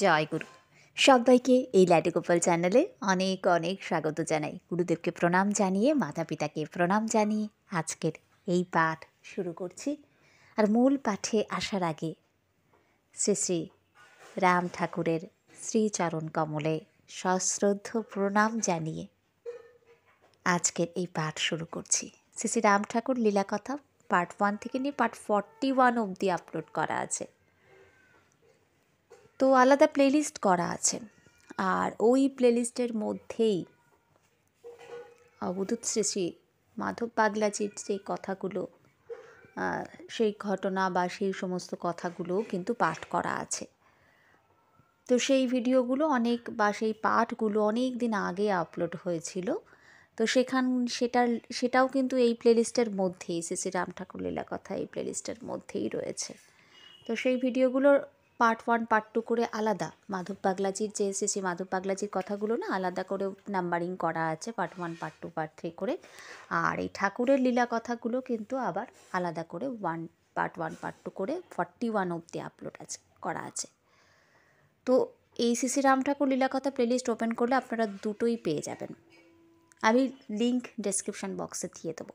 জয় গুরু। সবাইকে এই লাড্ডু গোপাল চ্যানেলে অনেক অনেক স্বাগত জানাই। গুরুদেবকে প্রণাম জানিয়ে, মাতা পিতাকে প্রণাম জানিয়ে আজকের এই পাঠ শুরু করছি। আর মূল পাঠে আসার আগে শ্রী শ্রী রাম ঠাকুরের শ্রীচরণ কমলে সশ্রদ্ধ প্রণাম জানিয়ে আজকের এই পাঠ শুরু করছি। শ্রী শ্রী রাম ঠাকুর লীলাকথা পার্ট 1 থেকে নিয়ে পার্ট 41 অবধি আপলোড করা আছে। তো আলাদা প্লেলিস্ট করা আছে, আর ওই প্লেলিস্টের মধ্যেই অবধূত শ্রী শ্রী মাধব পাগলাজির যে কথাগুলো, সেই ঘটনা বা সেই সমস্ত কথাগুলো কিন্তু পাঠ করা আছে। তো সেই ভিডিওগুলো সেই পাঠগুলো অনেক দিন আগে আপলোড হয়েছিল। তো সেটাও কিন্তু এই প্লেলিস্টের মধ্যেই, শ্রী শ্রী রাম ঠাকুর লীলা কথা এই প্লেলিস্টের মধ্যেই রয়েছে। তো সেই ভিডিওগুলোর পার্ট 1 পার্ট 2 করে আলাদা মাধব পাগলাজির যে শ্রী শ্রী মাধব পাগলাজির কথাগুলো না আলাদা করে নাম্বারিং করা আছে, পার্ট 1 পার্ট 2 পার্ট 3 করে। আর এই ঠাকুরের লীলা কথাগুলো কিন্তু আবার আলাদা করে পার্ট 1 পার্ট 2 করে 41 অবধি আপলোড করা আছে। তো এই শ্রী শ্রী রাম ঠাকুর লীলাকথা প্লেলিস্ট ওপেন করলে আপনারা দুটোই পেয়ে যাবেন। আমি লিংক ডেসক্রিপশান বক্সে দিয়ে দেবো।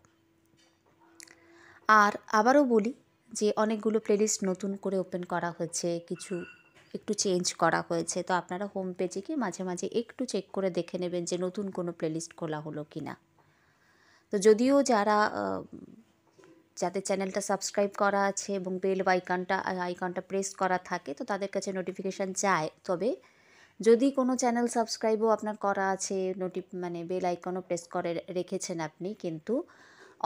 আর আবারও বলি যে অনেকগুলো প্লেলিস্ট নতুন করে ওপেন করা হয়েছে, কিছু একটু চেঞ্জ করা হয়েছে। তো আপনারা হোম পেজে গিয়ে মাঝে মাঝে একটু চেক করে দেখে নেবেন যে নতুন কোনো প্লেলিস্ট খোলা হলো কি না। তো যদিও যাদের চ্যানেলটা সাবস্ক্রাইব করা আছে এবং বেল আইকনটা প্রেস করা থাকে, তো তাদের কাছে নোটিফিকেশান যায়। তবে যদি কোনো চ্যানেল সাবস্ক্রাইবও আপনার করা আছে, বেল আইকনও প্রেস করে রেখেছেন আপনি, কিন্তু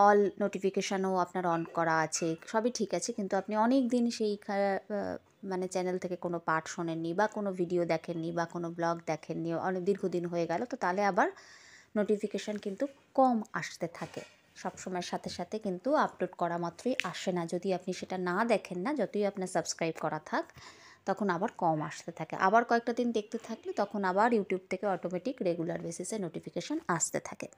অল নোটিফিকেশানও আপনার অন করা আছে, সবই ঠিক আছে, কিন্তু আপনি অনেক দিন সেই চ্যানেল থেকে কোনো পাঠ শোনেননি বা কোনো ভিডিও দেখেননি বা কোনো ব্লগ দেখেননি, অনেক দীর্ঘদিন হয়ে গেল, তো তাহলে আবার নোটিফিকেশান কিন্তু কম আসতে থাকে। সবসময়ের সাথে সাথে কিন্তু আপলোড করা মাত্রই আসে না। যদি আপনি সেটা না দেখেন না, যতই আপনার সাবস্ক্রাইব করা থাক, তখন আবার কম আসতে থাকে। আবার কয়েকটা দিন দেখতে থাকলে তখন আবার ইউটিউব থেকে অটোমেটিক রেগুলার বেসিসে নোটিফিকেশান আসতে থাকে।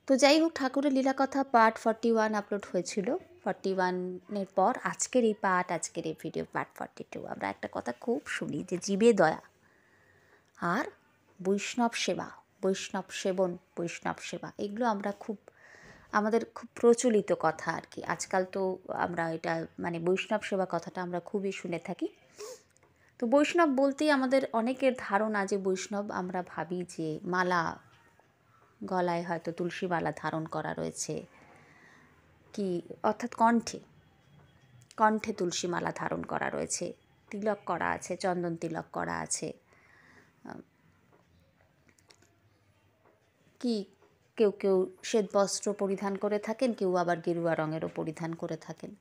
তো যাই হোক, ঠাকুরের লীলাকথা পার্ট 41 আপলোড হয়েছিল। 41-এর পর আজকের এই ভিডিও পার্ট 42। আমরা একটা কথা খুব শুনি যে জীবে দয়া আর বৈষ্ণব সেবা, বৈষ্ণব সেবন, বৈষ্ণব সেবা, এগুলো আমাদের খুব প্রচলিত কথা আর কি। আজকাল তো আমরা এটা বৈষ্ণব সেবা কথাটা আমরা খুবই শুনে থাকি। তো বৈষ্ণব বলতেই আমাদের অনেকের ধারণা যে বৈষ্ণব, আমরা ভাবি যে মালা, গলায় হয়তো তুলসী মালা ধারণ করা রয়েছে, কি অর্থাৎ কণ্ঠে তুলসী মালা ধারণ করা রয়েছে, তিলক করা আছে, চন্দন তিলক করা আছে, কি কেউ কেউ শ্বেত বস্ত্র পরিধান করে থাকেন, কেউ আবার গেরুয়া রঙেরও পরিধান করে থাকেন।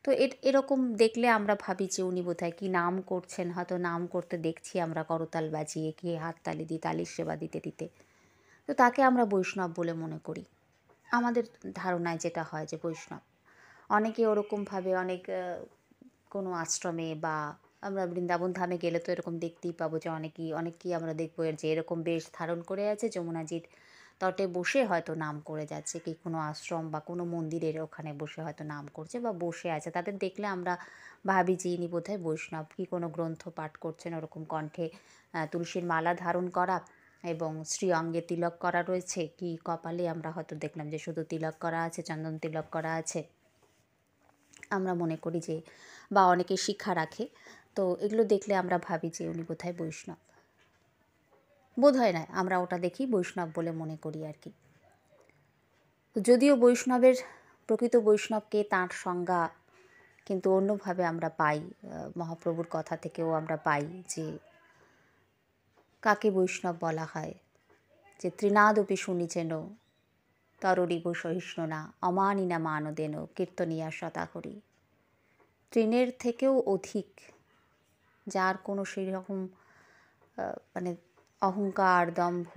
তো এরকম দেখলে আমরা ভাবি যে উনি বোধহয় কি নাম করছেন, হয়তো নাম করতে দেখছি আমরা করতাল বাজিয়ে, কি হাততালি দিয়ে তালির সেবা দিতে দিতে। তো তাকে আমরা বৈষ্ণব বলে মনে করি। আমাদের ধারণায় যেটা হয় যে বৈষ্ণব, অনেকে ওরকমভাবে কোনো আশ্রমে বা আমরা বৃন্দাবন ধামে গেলে তো এরকম দেখতেই পাবো যে অনেকেই আমরা দেখবো যে এরকম বেশ ধারণ করে আছে, যমুনাজির তটে বসে হয়তো নাম করে যাচ্ছে, কি কোনো আশ্রম বা কোনো মন্দিরের ওখানে বসে হয়তো নাম করছে বা বসে আছে। তাদের দেখলে আমরা ভাবি যে ইনি বোধহয় বৈষ্ণব, কি কোনো গ্রন্থ পাঠ করছেন, ওরকম কণ্ঠে তুলসীর মালা ধারণ করা এবং শ্রীঅঙ্গে তিলক করা রয়েছে, কি কপালে আমরা হয়তো দেখলাম যে শুধু তিলক করা আছে, চন্দন তিলক করা আছে। আমরা মনে করি যে, বা অনেকে শিক্ষা রাখে, তো এগুলো দেখলে আমরা ভাবি যে উনি বোধহয় বৈষ্ণব। বোধহয় নয়, আমরা ওটা দেখি বৈষ্ণব বলে মনে করি আর কি। যদিও প্রকৃত বৈষ্ণবকে তাঁর সংজ্ঞা কিন্তু অন্যভাবে আমরা পাই, মহাপ্রভুর কথা থেকেও আমরা পাই যে কাকে বৈষ্ণব বলা হয়, যে ত্রিনাদপি শুনিছেন তররিব সহিষ্ণু না, অমানিনা মানদেন কীর্তনিয়া শতাহরি। তৃণের থেকেও অধিক, যার কোনো সেই রকম অহংকার, দম্ভ,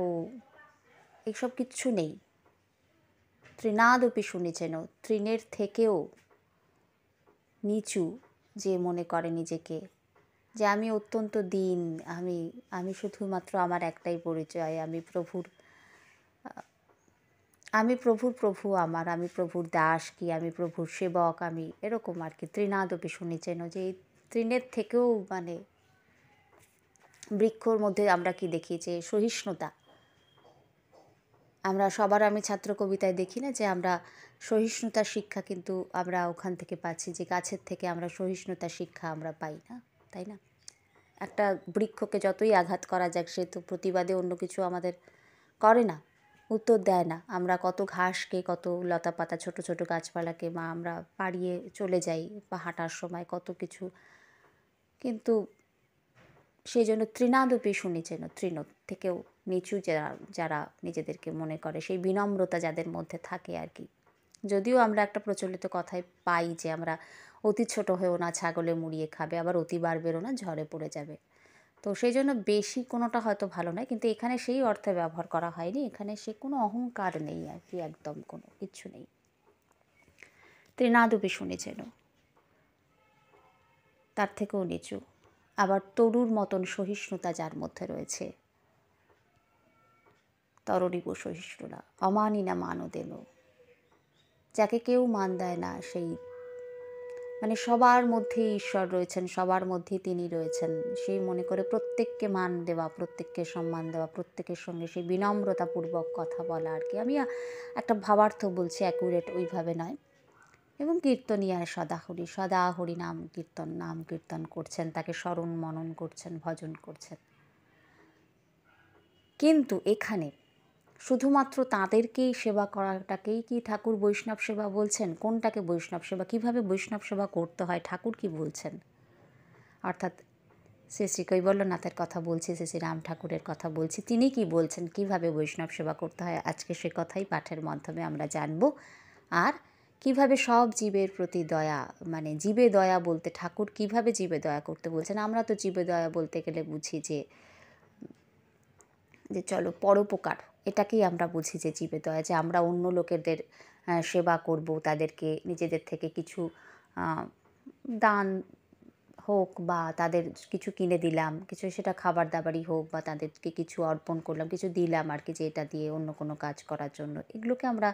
এইসব কিচ্ছু নেই। তৃণাদপি শুনেছেন, তৃণের থেকেও নিচু যে মনে করে নিজেকে, যে আমি অত্যন্ত দীন, আমি শুধুমাত্র আমার একটাই পরিচয়, আমি প্রভুর প্রভু আমি প্রভুর দাস, কি আমি প্রভুর সেবক, আমি এরকম আর কি। তৃণাদপি শুনেছেন, যে এই তৃণের থেকেও বৃক্ষর মধ্যে আমরা কি দেখি, যে সহিষ্ণুতা। আমরা সবার আমি ছাত্র কবিতায় দেখি না যে আমরা সহিষ্ণুতার শিক্ষা কিন্তু আমরা ওখান থেকে পাচ্ছি, যে গাছের থেকে আমরা সহিষ্ণুতার শিক্ষা আমরা পাই না, তাই না? একটা বৃক্ষকে যতই আঘাত করা যাক, সে তো প্রতিবাদে অন্য কিছু আমাদের করে না, উত্তর দেয় না। আমরা কত ঘাসকে, কত লতা পাতা, ছোট ছোট গাছপালাকে আমরা পাড়িয়ে চলে যাই বা হাঁটার সময় কত কিছু, কিন্তু সেই জন্য তৃণাদপি শুনেছেন, তৃণ থেকেও নিচু যারা যারা নিজেদেরকে মনে করে, সেই বিনম্রতা যাদের মধ্যে থাকে আর কি। যদিও আমরা একটা প্রচলিত কথায় পাই যে আমরা অতি ছোট হয়েও না ছাগলে মুড়িয়ে খাবে, আবার অতি বাড়বেরও না ঝড়ে পড়ে যাবে। তো সেই জন্য বেশি কোনোটা হয়তো ভালো নয়, কিন্তু এখানে সেই অর্থে ব্যবহার করা হয়নি। এখানে সে কোনো অহংকার নেই আর কি, একদম কোনো কিচ্ছু নেই। তৃণাদপি শুনেছেন, তার থেকেও নিচু। আবার তরুর মতন সহিষ্ণুতা যার মধ্যে রয়েছে, তরণীব সহিষ্ণুরা অমানি না মানও দেন, যাকে কেউ মান দেয় না, সেই মানে সবার মধ্যেই ঈশ্বর রয়েছেন, সবার মধ্যেই তিনি রয়েছেন, সেই মনে করে প্রত্যেককে মান দেওয়া, প্রত্যেককে সম্মান দেওয়া, প্রত্যেকের সঙ্গে সেই বিনম্রতাপূর্বক কথা বলা আর কি। আমি একটা ভাবার্থ বলছি, অ্যাকুরেট ওইভাবে নয়। এবং কীর্তনিয়ার সদাহরি, সদা হরি নাম কীর্তন করছেন, তাকে স্মরণ মনন করছেন, ভজন করছেন। কিন্তু এখানে শুধুমাত্র তাঁদেরকেই সেবা করাটাকেই কি ঠাকুর বৈষ্ণব সেবা বলছেন? কোনটাকে বৈষ্ণব সেবা? কিভাবে বৈষ্ণব সেবা করতে হয় ঠাকুর কি বলছেন? অর্থাৎ শ্রী শ্রী কৈবল্যনাথের কথা বলছি, শ্রী শ্রী রাম ঠাকুরের কথা বলছি, তিনি কি বলছেন কিভাবে বৈষ্ণব সেবা করতে হয়, আজকে সে কথাই পাঠের মাধ্যমে আমরা জানব। আর কিভাবে সব জীবের প্রতি দয়া, মানে জীবে দয়া বলতে ঠাকুর কিভাবে জীবে দয়া করতে বলছেন। আমরা তো জীবে দয়া বলতে গেলে বুঝি যে চলো পরোপকার, এটাকেই আমরা বুঝি যে জীবে দয়া, যে আমরা অন্য লোকেদের সেবা করব, তাদেরকে নিজেদের থেকে কিছু দান হোক বা তাদের কিছু কিনে দিলাম, কিছু সেটা খাবার দাবারই হোক, বা তাদেরকে কিছু অর্পণ করলাম, কিছু দিলাম আর কি, যে এটা দিয়ে অন্য কোনো কাজ করার জন্য, এগুলোকে আমরা,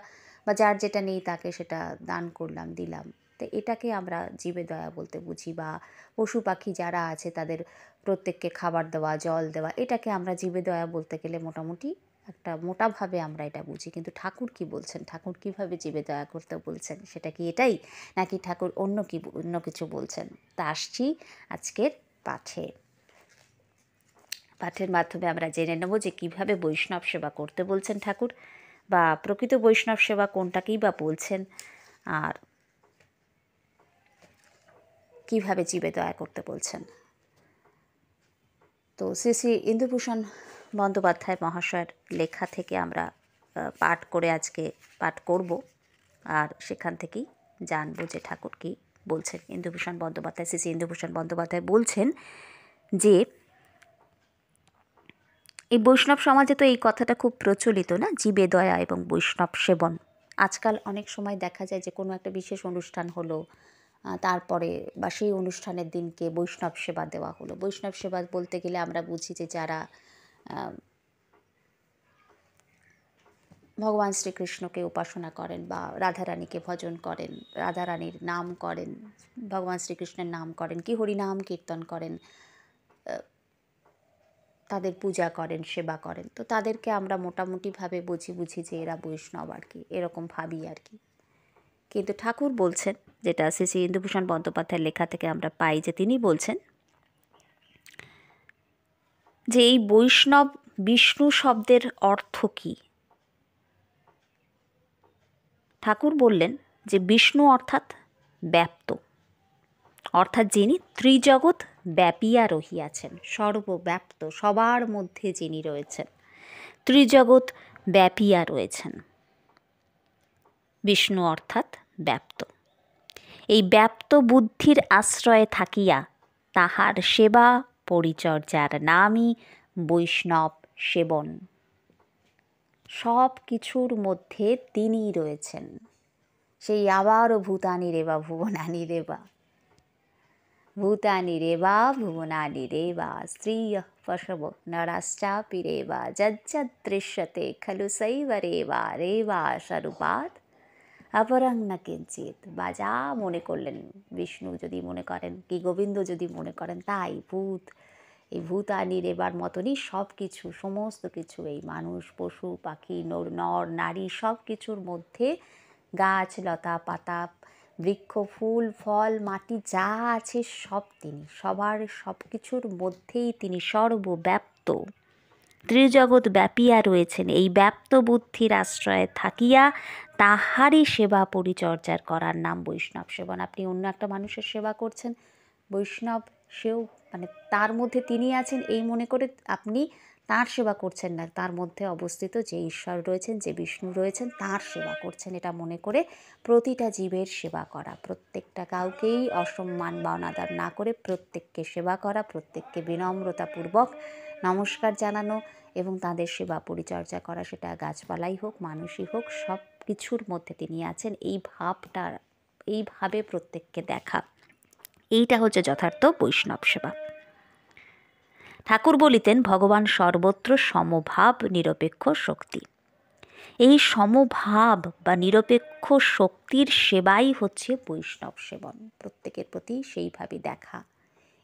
বা যার যেটা নেই তাকে সেটা দান করলাম, দিলাম। তো এটাকে আমরা জীবে দয়া বলতে বুঝি। বা পশু পাখি যারা আছে তাদের প্রত্যেককে খাবার দেওয়া, জল দেওয়া, এটাকে আমরা জীবে দয়া বলতে গেলে মোটামুটি একটা মোটাভাবে আমরা এটা বুঝি। কিন্তু ঠাকুর কি বলছেন, ঠাকুর কিভাবে জীবে দয়া করতে বলছেন, সেটা কি এটাই, নাকি ঠাকুর অন্য কিছু বলছেন? তা আসছি আজকের পাঠের মাধ্যমে আমরা জেনে নেব যে কিভাবে বৈষ্ণব সেবা করতে বলছেন ঠাকুর, বা প্রকৃত বৈষ্ণব সেবা কোনটাকেই বা বলছেন, আর কিভাবে জীবে দয়া করতে বলছেন। তো শ্রী শ্রী ইন্দুভূষণ বন্দ্যোপাধ্যায় মহাশয়ের লেখা থেকে আমরা পাঠ করে আজকে পাঠ করব, আর সেখান থেকেই জানবো যে ঠাকুর কি বলছেন। ইন্দুভূষণ বন্দ্যোপাধ্যায়, শ্রী শ্রী ইন্দুভূষণ বন্দ্যোপাধ্যায় বলছেন যে এই বৈষ্ণব সমাজে তো এই কথাটা খুব প্রচলিত না, জীবে দয়া এবং বৈষ্ণব সেবন। আজকাল অনেক সময় দেখা যায় যে কোনো একটা বিশেষ অনুষ্ঠান হলো, তারপরে বা সেই অনুষ্ঠানের দিনকে বৈষ্ণব সেবা দেওয়া হলো। বৈষ্ণব সেবা বলতে গেলে আমরা বুঝি যে যারা ভগবান শ্রীকৃষ্ণকে উপাসনা করেন বা রাধারানীকে ভজন করেন, রাধারানীর নাম করেন, ভগবান শ্রীকৃষ্ণের নাম করেন, কি হরিনাম কীর্তন করেন, তাদের পূজা করেন, সেবা করেন, তো তাদেরকে আমরা মোটামুটিভাবে বুঝি যে এরা বৈষ্ণব আর কি, এরকম ভাবি আর কি। কিন্তু ঠাকুর বলছেন, যেটা শ্রী শ্রী ইন্দুভূষণ বন্দ্যোপাধ্যায়ের লেখা থেকে আমরা পাই, যে তিনি বলছেন যে এই বৈষ্ণব বিষ্ণু শব্দের অর্থ কী। ঠাকুর বললেন যে বিষ্ণু অর্থাৎ ব্যাপ্ত, অর্থাৎ যিনি ত্রিজগৎ ব্যাপিয়া রহিয়াছেন, সর্বব্যাপ্ত, সবার মধ্যে যিনি রয়েছেন, ত্রিজগৎ ব্যাপিয়া রয়েছেন, বিষ্ণু অর্থাৎ ব্যাপ্ত। এই ব্যাপ্ত বুদ্ধির আশ্রয়ে থাকিয়া তাহার সেবা পরিচর্যার নামই বৈষ্ণব সেবন। সব কিছুর মধ্যে তিনি রয়েছেন, সেই আবারও ভূতানি রেবা ভুবনানি রেবা, ভূতানি রেবা ভুবনানি রেবা স্ত্রিয় পশব নরাশ্চাপি রেবা যজ্জদৃশ্যতে খলু শৈব রেবা রেবা স্বরূপাৎ অপরং ন কিঞ্চিৎ। বা যা মনে করলেন, বিষ্ণু যদি মনে করেন, কি গোবিন্দ যদি মনে করেন, তাই ভূত এই ভূতানি রেবার মতনই সব কিছু, সমস্ত কিছু, এই মানুষ, পশু পাখি, নর নারী, সব কিছুর মধ্যে গাছ লতা পাতা, বৃক্ষ, ফুল ফল, মাটি যা আছে সব তিনি, সবার সব কিছুর মধ্যেই তিনি সর্বব্যাপ্ত, ত্রিজগৎ ব্যাপিয়া রয়েছেন। এই ব্যাপ্ত বুদ্ধির আশ্রয়ে থাকিয়া তাহারই সেবা পরিচর্যার করার নাম বৈষ্ণব সেবন। আপনি অন্য একটা মানুষের সেবা করছেন, বৈষ্ণব সেও মানে তার মধ্যে তিনি আছেন এই মনে করে আপনি তার সেবা করছেন না, তার মধ্যে অবস্থিত যে ঈশ্বর রয়েছেন, যে বিষ্ণু রয়েছেন, তার সেবা করছেন এটা মনে করে প্রতিটা জীবের সেবা করা, প্রত্যেকটা কাউকেই অসম্মান বা অনাদর না করে প্রত্যেককে সেবা করা, প্রত্যেককে বিনম্রতাপূর্বক নমস্কার জানানো এবং তাদের সেবা পরিচর্যা করা, সেটা গাছপালাই হোক মানুষই হোক, সব কিছুর মধ্যে তিনি আছেন এই ভাবটা, এইভাবে প্রত্যেককে দেখা, এইটা হচ্ছে যথার্থ বৈষ্ণব সেবা। ঠাকুর বলিতেন ভগবান সর্বত্র সমভাব নিরপেক্ষ শক্তি। এই সমভাব বা নিরপেক্ষ শক্তির সেবাই হচ্ছে বৈষ্ণব সেবন, প্রত্যেকের প্রতি সেইভাবে দেখা,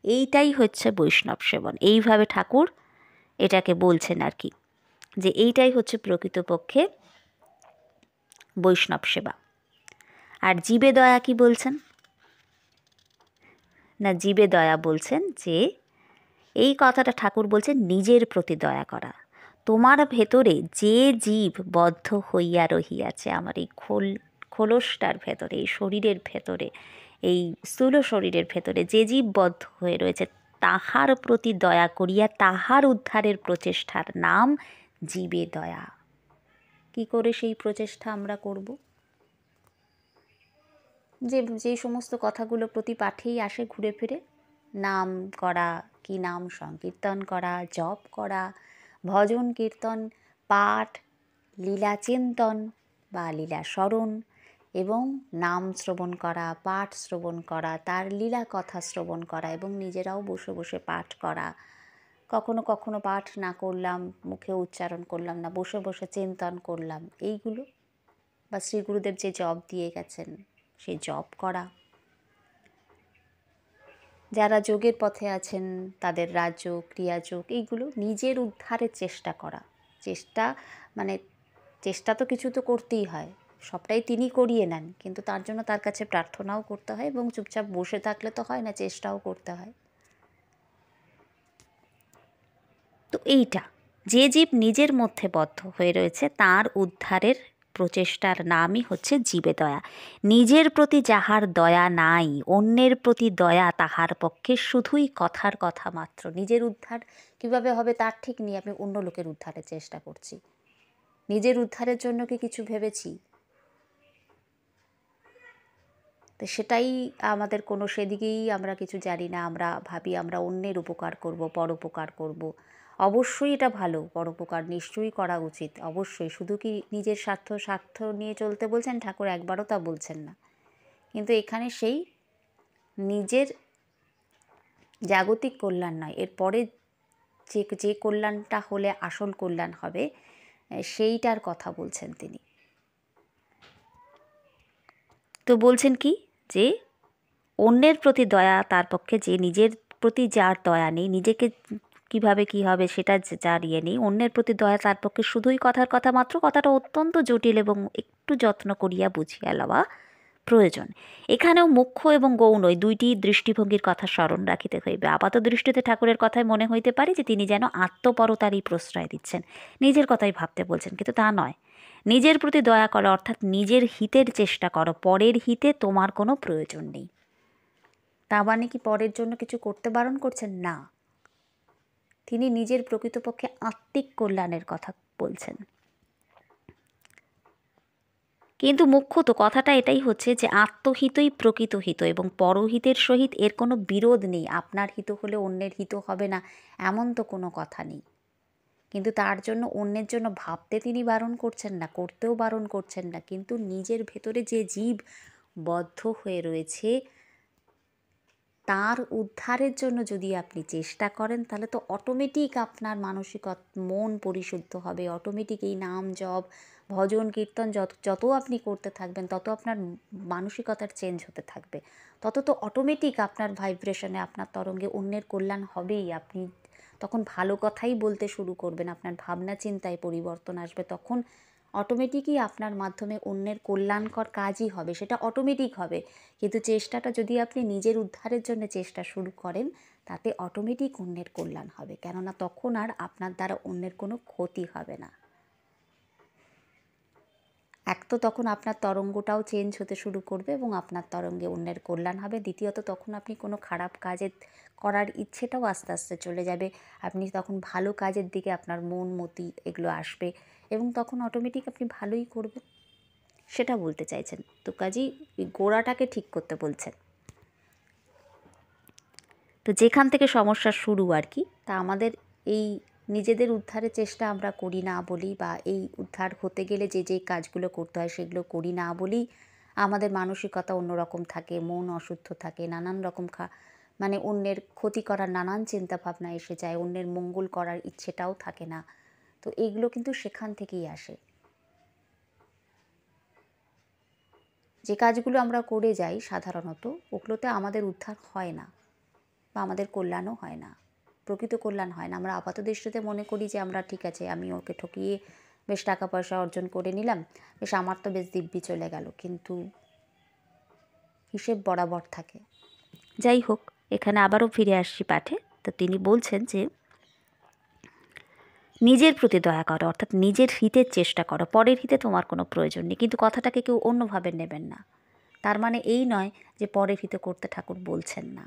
এইটাই হচ্ছে বৈষ্ণব সেবন। এইভাবে ঠাকুর এটাকে বলছেন আর কি, যে এইটাই হচ্ছে প্রকৃতপক্ষে বৈষ্ণব সেবা। আর জীবে দয়া কি বলছেন না, জীবে দয়া বলছেন যে এই কথাটা ঠাকুর বলছেন নিজের প্রতি দয়া করা। তোমার ভেতরে যে জীব বদ্ধ হইয়া রহিয়াছে, আমার এই খোলসটার ভেতরে, এই শরীরের ভেতরে, এই স্থূল শরীরের ভেতরে যে জীব বদ্ধ হয়ে রয়েছে, তাহার প্রতি দয়া করিয়া তাহার উদ্ধারের প্রচেষ্টার নাম জীবে দয়া। কি করে সেই প্রচেষ্টা আমরা করব? যে সমস্ত কথাগুলো প্রতি পাঠেই আসে ঘুরে ফিরে, নাম করা, কি নাম সংকীর্তন করা, জপ করা, ভজন কীর্তন, পাঠ, লীলা চিন্তন বা লীলা স্মরণ এবং নাম শ্রবণ করা, পাঠ শ্রবণ করা, তার লীলা কথা শ্রবণ করা এবং নিজেরাও বসে বসে পাঠ করা। কখনো কখনো পাঠ না করলাম, মুখে উচ্চারণ করলাম না, বসে বসে চিন্তন করলাম, এইগুলো বা শ্রী গুরুদেব যে জপ দিয়ে গেছেন সেই জপ করা। যারা যোগের পথে আছেন তাদের রাজযোগ, ক্রিয়াযোগ, এইগুলো নিজের উদ্ধারের চেষ্টা করা। চেষ্টা মানে চেষ্টা তো কিছু তো করতেই হয়, সবটাই তিনি করিয়ে নেন, কিন্তু তার জন্য তার কাছে প্রার্থনাও করতে হয় এবং চুপচাপ বসে থাকলে তো হয় না, চেষ্টাও করতে হয়। তো এইটা, যে জীব নিজের মধ্যে বদ্ধ হয়ে রয়েছে তার উদ্ধারের প্রচেষ্টার নামই হচ্ছে জীবে দয়া। নিজের প্রতি যাহার দয়া নাই, অন্যের প্রতি দয়া তাহার পক্ষে শুধুই কথার কথা মাত্র। নিজের উদ্ধার কিভাবে হবে তার ঠিক নেই, আমি অন্য লোকের উদ্ধারের চেষ্টা করছি, নিজের উদ্ধারের জন্য কি কিছু ভেবেছি? তো সেটাই আমাদের কোনো সেদিকেই আমরা কিছু জানি না, আমরা ভাবি আমরা অন্যের উপকার করব, পরোপকার করব। অবশ্যই এটা ভালো, পরোপকার নিশ্চয়ই করা উচিত, অবশ্যই। শুধু কি নিজের স্বার্থ নিয়ে চলতে বলছেন ঠাকুর? একবারও তা বলছেন না। কিন্তু এখানে সেই নিজের জাগতিক কল্যাণ নয়, এরপরে যে কল্যাণটা হলে আসল কল্যাণ হবে সেইটার কথা বলছেন তিনি। তো বলছেন কি, যে অন্যের প্রতি দয়া তার পক্ষে, যে নিজের প্রতি যার দয়া নেই, নিজেকে কিভাবে কি হবে সেটা যার ইয়ে নেই, অন্যের প্রতি দয়া তার পক্ষে শুধুই কথার কথা মাত্র। কথাটা অত্যন্ত জটিল এবং একটু যত্ন করিয়া বুঝিয়া লওয়া প্রয়োজন। এখানেও মুখ্য এবং গৌণ ওই দুইটি দৃষ্টিভঙ্গির কথা স্মরণ রাখিতে হইবে। আপাত দৃষ্টিতে ঠাকুরের কথায় মনে হইতে পারে যে তিনি যেন আত্মপরতারই প্রশ্রয় দিচ্ছেন, নিজের কথাই ভাবতে বলছেন, কিন্তু তা নয়। নিজের প্রতি দয়া করো অর্থাৎ নিজের হিতের চেষ্টা করো, পরের হিতে তোমার কোনো প্রয়োজন নেই। তা মানে কি পরের জন্য কিছু করতে বারণ করছেন? না, তিনি নিজের প্রকৃতপক্ষে আত্মিক কল্যাণের কথা বলছেন। কিন্তু মুখ্যত কথাটা এটাই হচ্ছে যে আত্মহিতই প্রকৃত হিত এবং পরহিতের সহিত এর কোনো বিরোধ নেই। আপনার হিত হলে অন্যের হিত হবে না এমন তো কোনো কথা নেই, কিন্তু তার জন্য অন্যের জন্য ভাবতে তিনি বারণ করছেন না, করতেও বারণ করছেন না। কিন্তু নিজের ভেতরে যে জীব বদ্ধ হয়ে রয়েছে তার উদ্ধারের জন্য যদি আপনি চেষ্টা করেন তাহলে তো অটোমেটিক আপনার মন পরিশুদ্ধ হবে, অটোমেটিক এই নাম জপ ভজন কীর্তন যত আপনি করতে থাকবেন তত আপনার মানসিকতার চেঞ্জ হতে থাকবে, তত তো অটোমেটিক আপনার ভাইব্রেশনে, আপনার তরঙ্গে অন্যের কল্যাণ হবেই। আপনি তখন ভালো কথাই বলতে শুরু করবেন, আপনার ভাবনা চিন্তায় পরিবর্তন আসবে, তখন অটোমেটিকই আপনার মাধ্যমে অন্যের কল্যাণকর কাজই হবে, সেটা অটোমেটিক হবে। কিন্তু চেষ্টাটা যদি আপনি নিজের উদ্ধারের জন্য চেষ্টা শুরু করেন, তাতে অটোমেটিক অন্যের কল্যাণ হবে, কেননা তখন আর আপনার দ্বারা অন্যের কোনো ক্ষতি হবে না। এক তো তখন আপনার তরঙ্গটাও চেঞ্জ হতে শুরু করবে এবং আপনার তরঙ্গে অন্যের কল্যাণ হবে। দ্বিতীয়ত তখন আপনি কোনো খারাপ কাজে করার ইচ্ছেটাও আস্তে আস্তে চলে যাবে। আপনি তখন ভালো কাজের দিকে আপনার মন মতি এগুলো আসবে এবং তখন অটোমেটিক আপনি ভালোই করবেন, সেটা বলতে চাইছেন। তো কাজেই গোড়াটাকে ঠিক করতে বলছেন। তো যেখান থেকে সমস্যা শুরু আর কি, তা আমাদের এই নিজেদের উদ্ধারের চেষ্টা আমরা করি না বলি, বা এই উদ্ধার হতে গেলে যে যে কাজগুলো করতে হয় সেগুলো করি না বলেই আমাদের মানসিকতা অন্যরকম থাকে, মন অশুদ্ধ থাকে, নানান রকম মানে অন্যের ক্ষতি করার নানান চিন্তাভাবনা এসে যায়, অন্যের মঙ্গল করার ইচ্ছেটাও থাকে না। তো এইগুলো কিন্তু সেখান থেকেই আসে। যে কাজগুলো আমরা করে যাই সাধারণত, ওগুলোতে আমাদের উদ্ধার হয় না বা আমাদের কল্যাণও হয় না, প্রকৃত কল্যাণ হয় না। আমরা আপাতদৃষ্টিতে মনে করি যে আমরা ঠিক আছে, আমি ওকে ঠকিয়ে বেশ টাকা পয়সা অর্জন করে নিলাম, বেশ আমার তো বেশ দিব্যি চলে গেল, কিন্তু হিসেব বরাবর থাকে। যাই হোক, এখানে আবারও ফিরে আসছি পাঠে। তো তিনি বলছেন যে নিজের প্রতি দয়া করো, অর্থাৎ নিজের হিতের চেষ্টা করো, পরের হিতে তোমার কোনো প্রয়োজন নেই। কিন্তু কথাটাকে কেউ অন্যভাবে নেবেন না, তার মানে এই নয় যে পরের হিতে করতে ঠাকুর বলছেন না।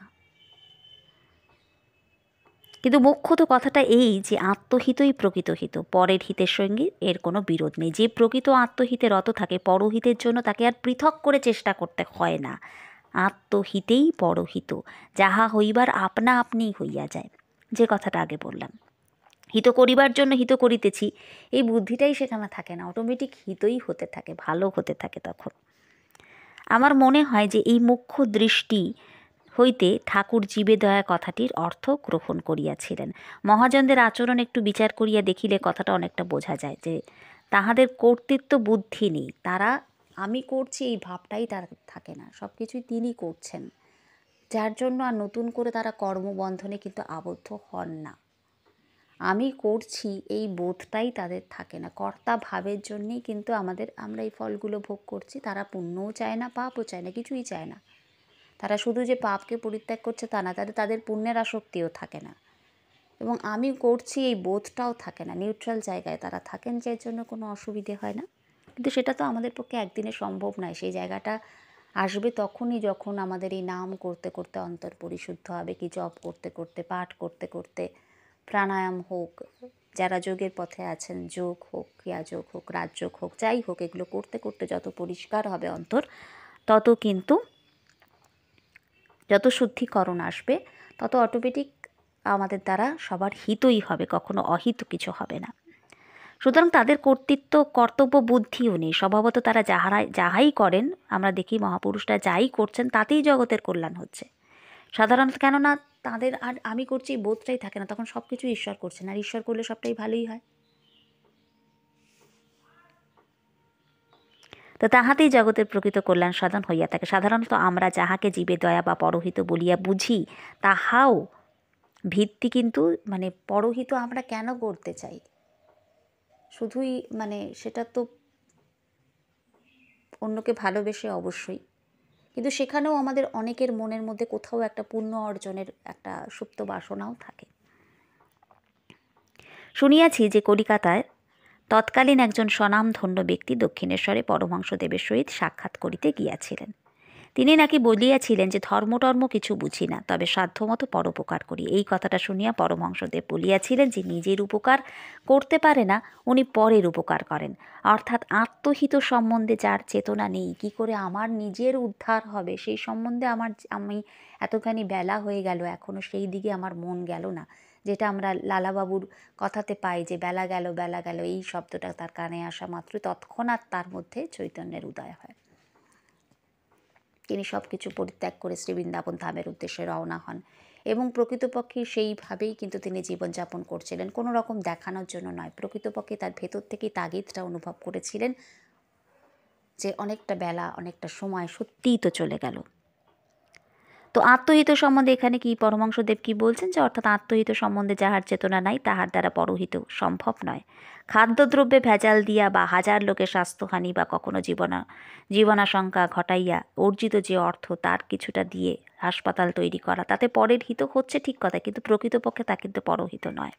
কিন্তু মুখ্যত কথাটা এই যে আত্মহিতই প্রকৃত হিত, পরের হিতের সঙ্গে এর কোনো বিরোধ নেই। যে প্রকৃত আত্মহিতে রত থাকে, পরহিতের জন্য তাকে আর পৃথক করে চেষ্টা করতে হয় না। আত্মহিতেই পরহিত, যাহা হইবার আপনা আপনিই হইয়া যায়, যে কথাটা আগে বললাম। হিত করিবার জন্য হিত করিতেছি, এই বুদ্ধিটাই সেখানে থাকে না, অটোমেটিক হিতই হতে থাকে, ভালো হতে থাকে। তখন আমার মনে হয় যে এই মুখ্য দৃষ্টি হইতে ঠাকুর জীবে দয়া কথাটির অর্থ গ্রহণ করিয়াছিলেন। মহাজনদের আচরণ একটু বিচার করিয়া দেখিলে কথাটা অনেকটা বোঝা যায় যে তাহাদের কর্তৃত্ব বুদ্ধি নেই, তারা আমি করছি এই ভাবটাই তার থাকে না, সব কিছুই তিনি করছেন, যার জন্য আর নতুন করে তারা কর্মবন্ধনে কিন্তু আবদ্ধ হন না। আমি করছি এই বোধটাই তাদের থাকে না, কর্তা ভাবের জন্যেই কিন্তু আমরা এই ফলগুলো ভোগ করছি। তারা পুণ্যও চায় না, পাপও চায় না, কিছুই চায় না। তারা শুধু যে পাপকে পরিত্যাগ করছে তা না, তাদের পুণ্যের আসক্তিও থাকে না এবং আমি করছি এই বোধটাও থাকে না। নিউট্রাল জায়গায় তারা থাকেন, যার জন্য কোনো অসুবিধে হয় না। কিন্তু সেটা তো আমাদের পক্ষে একদিনে সম্ভব নয়। সেই জায়গাটা আসবে তখনই যখন আমাদের এই নাম করতে করতে অন্তর পরিশুদ্ধ হবে, কি জপ করতে করতে, পাঠ করতে করতে, প্রাণায়াম হোক, যারা যোগের পথে আছেন, যোগ হোক, ক্রিয়াযোগ হোক, রাজযোগ হোক, যাই হোক, এগুলো করতে করতে যত পরিষ্কার হবে অন্তর, তত কিন্তু যত শুদ্ধিকরণ আসবে, তত অটোমেটিক আমাদের দ্বারা সবার হিতই হবে, কখনো অহিত কিছু হবে না। সুতরাং তাদের কর্তৃত্ব কর্তব্য বুদ্ধিও নেই। স্বভাবত তারা যাহাই করেন, আমরা দেখি মহাপুরুষরা যাই করছেন তাতেই জগতের কল্যাণ হচ্ছে সাধারণত। কেননা তাদের আর আমি করছি এই বোধটাই থাকে না, তখন সব কিছু ঈশ্বর করছেন, আর ঈশ্বর করলে সবটাই ভালোই হয়। তো তাহাতেই জগতের প্রকৃত কল্যাণ সাধন হইয়া থাকে। সাধারণত আমরা যাহাকে জীবে দয়া বা পরহিত বলিয়া বুঝি, তাহাও ভিত্তি কিন্তু মানে পরহিত আমরা কেন করতে চাই, শুধুই মানে সেটা তো অন্যকে ভালোবেসে অবশ্যই, কিন্তু সেখানেও আমাদের অনেকের মনের মধ্যে কোথাও একটা পুণ্য অর্জনের একটা সুপ্ত বাসনাও থাকে। শুনিয়াছি যে কলিকাতায় তৎকালীন একজন স্বনামধন্য ব্যক্তি দক্ষিণেশ্বরে পরমহংসদেবের সহিত সাক্ষাৎ করিতে গিয়াছিলেন। তিনি নাকি বলিয়াছিলেন যে ধর্মটর্ম কিছু বুঝি না, তবে সাধ্যমতো পরোপকার করি। এই কথাটা শুনিয়া পরমহংসদেব বলিয়াছিলেন যে নিজের উপকার করতে পারে না, উনি পরের উপকার করেন। অর্থাৎ আত্মহিত সম্বন্ধে যার চেতনা নেই, কি করে আমার নিজের উদ্ধার হবে সেই সম্বন্ধে আমি এতখানি বেলা হয়ে গেল এখনও সেই দিকে আমার মন গেল না। যেটা আমরা লালাবাবুর কথাতে পাই যে বেলা গেল, এই শব্দটা তার কানে আসা মাত্র তৎক্ষণাৎ তার মধ্যে চৈতন্যের উদয় হয়। তিনি সব কিছু পরিত্যাগ করে শ্রীবৃন্দাবন ধামের উদ্দেশ্যে রওনা হন এবং প্রকৃতপক্ষে সেইভাবেই কিন্তু তিনি জীবনযাপন করছিলেন, কোনো রকম দেখানোর জন্য নয়। প্রকৃতপক্ষে তার ভেতর থেকেই তাগিদটা অনুভব করেছিলেন যে অনেকটা বেলা, অনেকটা সময় সত্যিই তো চলে গেল। তো আত্মহিত সম্বন্ধে এখানে কি পরমহংসদেব কি বলছেন, যে অর্থাৎ আত্মহিত সম্বন্ধে যাহার চেতনা নাই তাহার দ্বারা পরহিত সম্ভব নয়। খাদ্যদ্রব্যে ভেজাল দিয়া বা হাজার লোকের স্বাস্থ্যহানি বা কখনো জীবনাশঙ্কা ঘটাইয়া অর্জিত যে অর্থ তার কিছুটা দিয়ে হাসপাতাল তৈরি করা, তাতে পরের হিত হচ্ছে ঠিক কথা, কিন্তু প্রকৃতপক্ষে তা কিন্তু পরহিত নয়।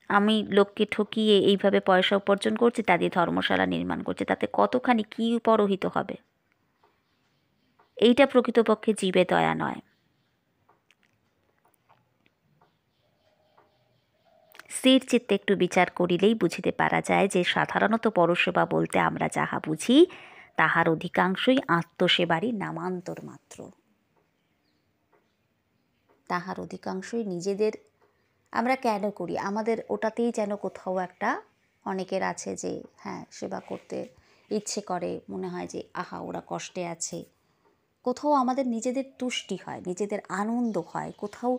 আমি লোককে ঠকিয়ে এইভাবে পয়সা উপার্জন করছি, তা দিয়ে ধর্মশালা নির্মাণ করছি, তাতে কতখানি কী পরহিত হবে? এইটা প্রকৃতপক্ষে জীবে দয়া নয়। স্থির চিত্তে একটু বিচার করিলেই বুঝিতে পারা যায় যে সাধারণত পরসেবা বলতে আমরা যাহা বুঝি তাহার অধিকাংশই আত্মসেবারই নামান্তর মাত্র। তাহার অধিকাংশই নিজেদের আমরা কেন করি, আমাদের ওটাতেই যেন কোথাও একটা, অনেকের আছে যে হ্যাঁ সেবা করতে ইচ্ছে করে, মনে হয় যে আহা ওরা কষ্টে আছে, কোথাও আমাদের নিজেদের তুষ্টি হয়, নিজেদের আনন্দ হয়, কোথাও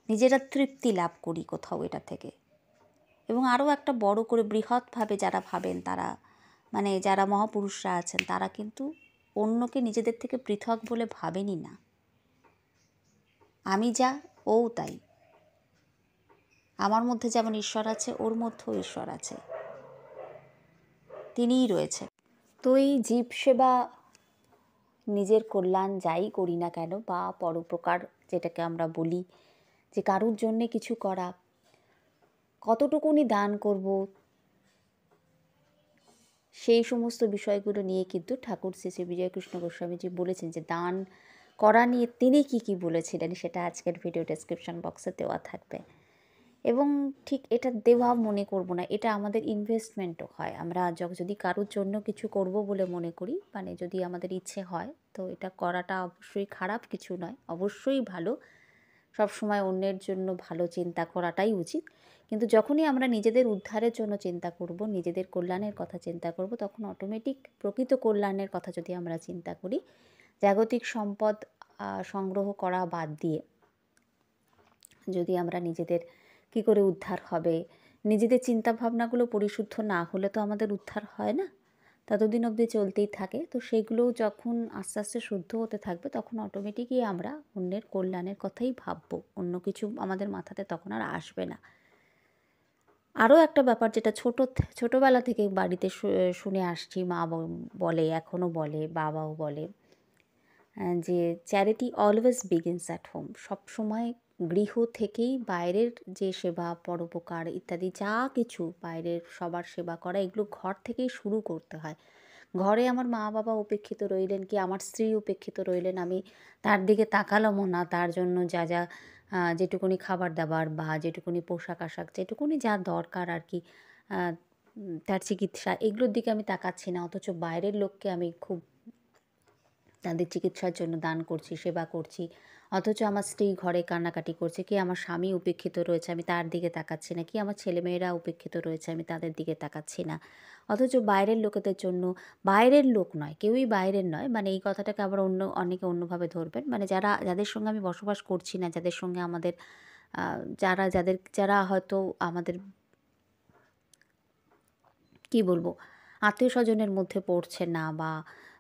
নিজেরা তৃপ্তি লাভ করি কোথাও এটা থেকে। এবং আরও একটা বড় করে বৃহৎভাবে যারা ভাবেন তারা, মানে যারা মহাপুরুষরা আছেন তারা কিন্তু অন্যকে নিজেদের থেকে পৃথক বলে ভাবেনই না। আমি যা ও তাই, আমার মধ্যে যেমন ঈশ্বর আছে ওর মধ্যেও ঈশ্বর আছে, তিনিই রয়েছেন। তো এই জীব সেবা, নিজের কল্যাণ যাই করি না কেন, বা পরোপকার যেটাকে আমরা বলি, যে কারুর জন্যে কিছু করা, কতটুকুনি দান করব, সেই সমস্ত বিষয়গুলো নিয়ে কিন্তু ঠাকুর শ্রী শ্রী বিজয়কৃষ্ণ গোস্বামীজি বলেছেন, যে দান করা নিয়ে তিনি কি বলেছিলেন সেটা আজকের ভিডিও ডেসক্রিপশন বক্সে দেওয়া থাকবে। এবং ঠিক এটা দেওয়া মনে করব না, এটা আমাদের ইনভেস্টমেন্টও হয়। আমরা যদি কারোর জন্য কিছু করব বলে মনে করি, মানে যদি আমাদের ইচ্ছে হয়, তো এটা করাটা অবশ্যই খারাপ কিছু নয়, অবশ্যই ভালো, সবসময় অন্যের জন্য ভালো চিন্তা করাটাই উচিত। কিন্তু যখনই আমরা নিজেদের উদ্ধারের জন্য চিন্তা করব, নিজেদের কল্যাণের কথা চিন্তা করব, তখন অটোমেটিক প্রকৃত কল্যাণের কথা যদি আমরা চিন্তা করি, জাগতিক সম্পদ সংগ্রহ করা বাদ দিয়ে যদি আমরা নিজেদের কী করে উদ্ধার হবে, নিজেদের চিন্তাভাবনাগুলো পরিশুদ্ধ না হলে তো আমাদের উদ্ধার হয় না, ততদিন অবধি চলতেই থাকে। তো সেগুলোও যখন আস্তে আস্তে শুদ্ধ হতে থাকবে, তখন অটোমেটিকই আমরা অন্যের কল্যাণের কথাই ভাববো, অন্য কিছু আমাদের মাথাতে তখন আর আসবে না। আরও একটা ব্যাপার, যেটা ছোটোবেলা থেকে বাড়িতে শুনে আসছি, মা বলে, এখনও বলে, বাবাও বলে, যে charity always begins at home. সবসময় গৃহ থেকেই বাইরের যে সেবা, পরোপকার ইত্যাদি যা কিছু বাইরের সবার সেবা করা, এগুলো ঘর থেকেই শুরু করতে হয়। ঘরে আমার মা বাবা উপেক্ষিত রইলেন, কি আমার স্ত্রী উপেক্ষিত রইলেন, আমি তার দিকে তাকালামও না, তার জন্য যা যা যেটুকুনি খাবার দাবার বা যেটুকুনি পোশাক আশাক, যেটুকুনি যা দরকার আর কি, তার চিকিৎসা, এগুলোর দিকে আমি তাকাচ্ছি না, অথচ বাইরের লোককে আমি খুব তাদের চিকিৎসার জন্য দান করছি, সেবা করছি, অথচ আমার স্ত্রী ঘরে কান্নাকাটি করছে, কি আমার স্বামী উপেক্ষিত রয়েছে, আমি তার দিকে তাকাচ্ছি না, কি আমার ছেলেমেয়েরা উপেক্ষিত রয়েছে, আমি তাদের দিকে তাকাচ্ছি না। অথচ বাইরের লোকেদের জন্য, বাইরের লোক নয়, কেউই বাইরের নয়, মানে এই কথাটাকে আবার অনেকে অন্যভাবে ধরবেন, মানে যাদের সঙ্গে আমি বসবাস করছি না, যাদের সঙ্গে আমাদের যারা হয়তো আমাদের কি বলবো, আত্মীয় স্বজনের মধ্যে পড়ছে না, বা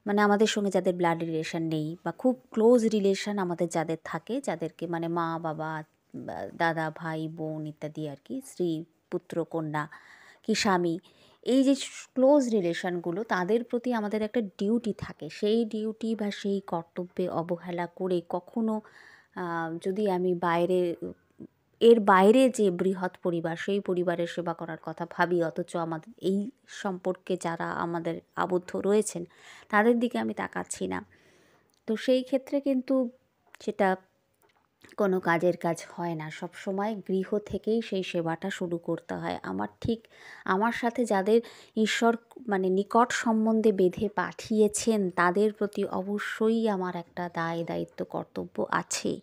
মানে আমাদের সঙ্গে যাদের ব্লাড রিলেশন নেই, বা খুব ক্লোজ রিলেশন আমাদের যাদের থাকে, যাদেরকে মানে মা বাবা, দাদা ভাই বোন ইত্যাদি আর কি, স্ত্রী পুত্র কন্যা কি স্বামী, এই যে ক্লোজ রিলেশনগুলো, তাদের প্রতি আমাদের একটা ডিউটি থাকে। সেই ডিউটি বা সেই কর্তব্যে অবহেলা করে কখনো যদি আমি এর বাইরে যে বৃহৎ পরিবার, সেই পরিবারের সেবা করার কথা ভাবি, অথচ আমাদের এই সম্পর্কে যারা আমাদের আবদ্ধ রয়েছেন তাদের দিকে আমি তাকাচ্ছি না, তো সেই ক্ষেত্রে কিন্তু সেটা কোনো কাজের কাজ হয় না। সব সময় গৃহ থেকেই সেই সেবাটা শুরু করতে হয়। আমার সাথে যাদের ঈশ্বর মানে নিকট সম্বন্ধে বেঁধে পাঠিয়েছেন, তাদের প্রতি অবশ্যই আমার একটা দায়িত্ব কর্তব্য আছে,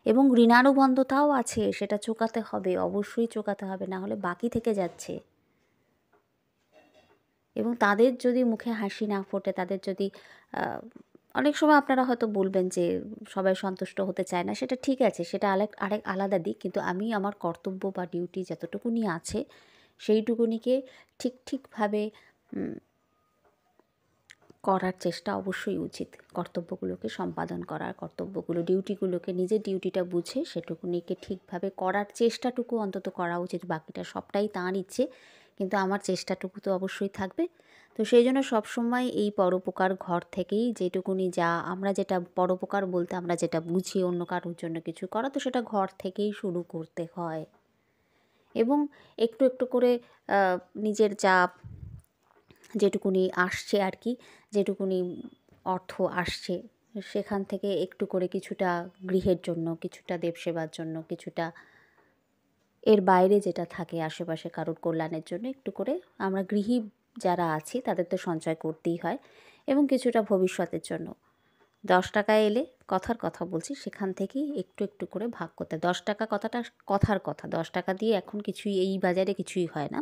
এবং ঋণানুবন্ধতাও আছে, সেটা চোকাতে হবে, অবশ্যই চোকাতে হবে, না হলে বাকি থেকে যাচ্ছে। এবং তাদের যদি মুখে হাসি না ফোটে, তাদের যদি অনেক সময় আপনারা হয়তো বলবেন যে সবাই সন্তুষ্ট হতে চায় না, সেটা ঠিক আছে, সেটা আরেক আলাদা দিক, কিন্তু আমি আমার কর্তব্য বা ডিউটি যতটুকুনি আছে সেইটুকুনিকে ঠিকভাবে করার চেষ্টা অবশ্যই উচিত। কর্তব্যগুলোকে সম্পাদন করার, ডিউটিগুলোকে নিজের ডিউটিটা বুঝে সেটুকুনিকে ঠিকভাবে করার চেষ্টাটুকু অন্তত করা উচিত। বাকিটা সবটাই তাঁর ইচ্ছে, কিন্তু আমার চেষ্টাটুকু তো অবশ্যই থাকবে। তো সেই জন্য সবসময় এই পরোপকার ঘর থেকেই যেটুকুনি আমরা যেটা পরোপকার বলতে আমরা যেটা বুঝি অন্য কারোর জন্য কিছু করা, তো সেটা ঘর থেকেই শুরু করতে হয়। এবং একটু একটু করে নিজের যেটুকুনি আসছে আর কি, যেটুকুনি অর্থ আসছে সেখান থেকে একটু করে কিছুটা গৃহের জন্য, কিছুটা দেবসেবার জন্য, কিছুটা এর বাইরে যেটা থাকে আশেপাশে কারোর কল্যাণের জন্য একটু করে আমরা গৃহী যারা আছি তাদের তো সঞ্চয় করতেই হয়, এবং কিছুটা ভবিষ্যতের জন্য 10 টাকা এলে, কথার কথা বলছি, সেখান থেকেই একটু একটু করে ভাগ করতে। 10 টাকা কথাটা কথার কথা, 10 টাকা দিয়ে এখন কিছুই এই বাজারে কিছুই হয় না,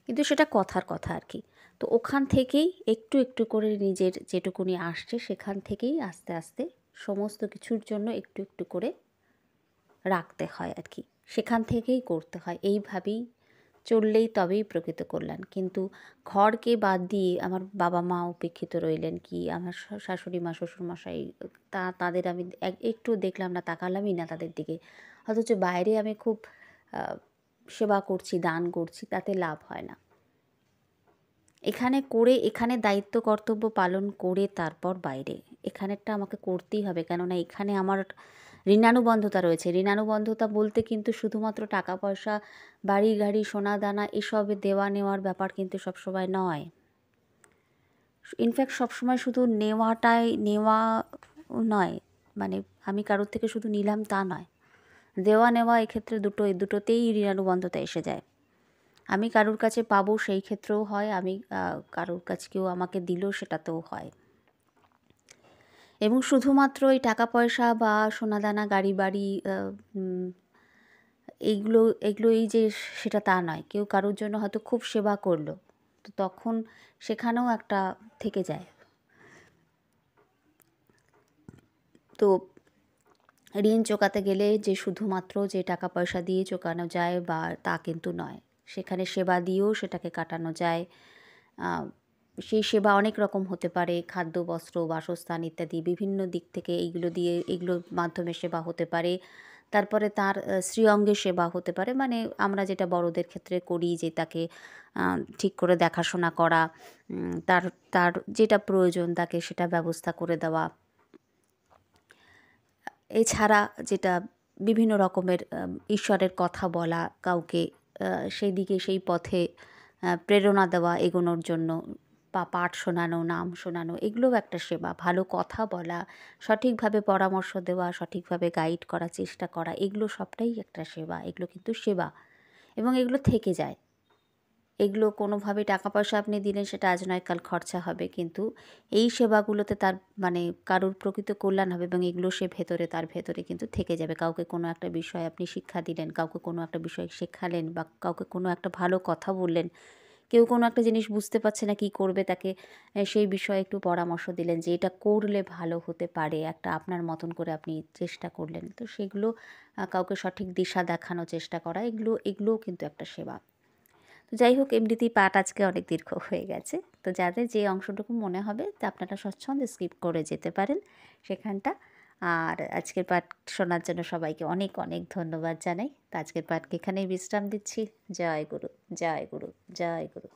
কিন্তু সেটা কথার কথা আর কি। তো ওখান থেকেই একটু একটু করে নিজের যেটুকুনি আসছে সেখান থেকেই আস্তে আস্তে সমস্ত কিছুর জন্য একটু একটু করে রাখতে হয় আর কি, সেখান থেকেই করতে হয়। এইভাবেই চললেই তবেই প্রকৃত কল্যাণ। কিন্তু ঘরকে বাদ দিয়ে আমার বাবা মা উপেক্ষিত রইলেন, কি আমার শাশুড়ি মা শ্বশুরমশাই, তাদের আমি একটু দেখলাম না, তাকালামই না তাদের দিকে, অথচ বাইরে আমি খুব সেবা করছি, দান করছি, তাতে লাভ হয় না। এখানে দায়িত্ব কর্তব্য পালন করে তারপর বাইরে, এখানেরটা আমাকে করতেই হবে, কেননা এখানে আমার ঋণানুবন্ধতা রয়েছে। ঋণানুবন্ধতা বলতে কিন্তু শুধুমাত্র টাকা পয়সা, বাড়ি গাড়ি, সোনা দানা এসবে দেওয়া নেওয়ার ব্যাপার কিন্তু সবসময় নয়। ইনফ্যাক্ট সবসময় শুধু নেওয়া নয়, মানে আমি কারোর থেকে শুধু নিলাম তা নয়, দেওয়া নেওয়া এক্ষেত্রে দুটোতেই ঋণানুবন্ধতা এসে যায়। আমি কারোর কাছে পাবো সেই ক্ষেত্রেও হয়, আমি কারোর কাছে কেউ আমাকে দিল সেটাতেও হয়। এবং শুধুমাত্র এই টাকা পয়সা বা সোনাদানা, গাড়ি বাড়ি, এগুলোই যে সেটা তা নয়। কেউ কারোর জন্য হয়তো খুব সেবা করলো, তো তখন সেখানেও একটা থেকে যায়। তো ঋণ চোকাতে গেলে যে শুধুমাত্র যে টাকা পয়সা দিয়ে চোকানো যায় বা তা কিন্তু নয়, সেখানে সেবা দিয়েও সেটাকে কাটানো যায়। সেই সেবা অনেক রকম হতে পারে, খাদ্য, বস্ত্র, বাসস্থান ইত্যাদি বিভিন্ন দিক থেকে এগুলোর মাধ্যমে সেবা হতে পারে। তারপরে তার শ্রীঅঙ্গের সেবা হতে পারে, মানে আমরা যেটা বড়দের ক্ষেত্রে করি, যে তাকে ঠিক করে দেখাশোনা করা, তার তার যেটা প্রয়োজন তাকে সেটা ব্যবস্থা করে দেওয়া। এছাড়া যেটা বিভিন্ন রকমের ঈশ্বরের কথা বলা, কাউকে সেই পথে প্রেরণা দেওয়া এগোনোর জন্য, পাঠ শোনানো, নাম শোনানো, এগুলোও একটা সেবা। ভালো কথা বলা, সঠিকভাবে পরামর্শ দেওয়া, সঠিকভাবে গাইড করার চেষ্টা করা, এগুলো সবটাই একটা সেবা। এগুলো কিন্তু সেবা, এবং এগুলো থেকে যায়। এগুলো কোনোভাবে টাকা পয়সা আপনি দিলেন, সেটা আজ নয় কাল খরচা হবে, কিন্তু এই সেবাগুলোতে তার মানে কারোর প্রকৃত কল্যাণ হবে, এবং এগুলো তার ভেতরে কিন্তু থেকে যাবে। কাউকে কোনো একটা বিষয় আপনি শিক্ষা দিলেন, কাউকে কোনো একটা বিষয় শেখালেন, বা কাউকে কোনো একটা ভালো কথা বললেন, কেউ কোনো একটা জিনিস বুঝতে পারছে না কী করবে, তাকে সেই বিষয়ে একটু পরামর্শ দিলেন যে এটা করলে ভালো হতে পারে, একটা আপনার মতন করে আপনি চেষ্টা করলেন, তো সেগুলো কাউকে সঠিক দিশা দেখানোর চেষ্টা করা, এগুলোও কিন্তু একটা সেবা। তো যাই হোক, এমনিতেই পাঠ আজকে অনেক দীর্ঘ হয়ে গেছে, তো যাদের যে অংশটুকু মনে হবে তা আপনারা স্বচ্ছন্দে স্কিপ করে যেতে পারেন সেখানটা। আর আজকের পাঠ শোনার জন্য সবাইকে অনেক অনেক ধন্যবাদ জানাই। তো আজকের পাঠকে এখানেই বিশ্রাম দিচ্ছি। জয় গুরু, জয় গুরু, জয় গুরু।